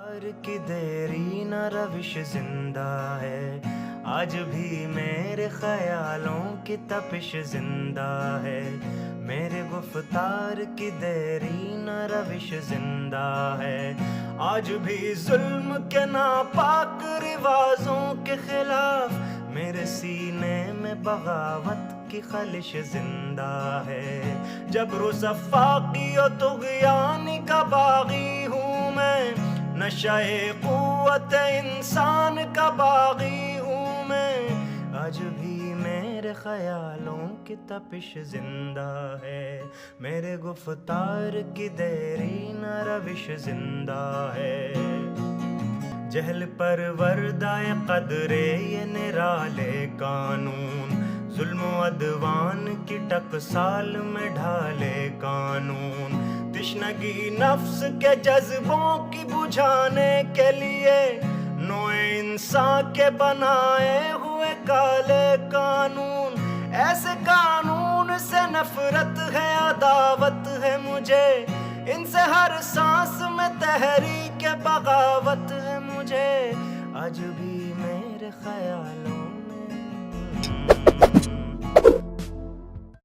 کی دیری نہ روش زندہ ہے، آج بھی میرے خیالوں کی تپش زندہ ہے، میرے گفتار کی دیری نہ روش زندہ ہے، آج بھی ظلم کے ناپاک رواجوں کے خلاف میرے سینے میں بغاوت کی خلش زندہ ہے، جبر و صفاقی و طغیانی کا باغی ہوں میں، نشہ قوت انسان کا باغی ہوں میں، آج بھی میرے خیالوں کی تپش زندہ ہے، میرے گفتار کی دیری نہ روش زندہ ہے، جہل پر وردائے قدرے یہ نرالے قانون، ظلم و عدوان کی ٹکسال میں ڈھالے قانون، تشنگی نفس کے جذبوں کی بجھانے کے لیے نوع انسان کے بنائے ہوئے کالے قانون، ایسے قانون سے نفرت ہے، عداوت ہے مجھے، ان سے ہر سانس میں تحریک بغاوت ہے مجھے، آج بھی میرے خیالوں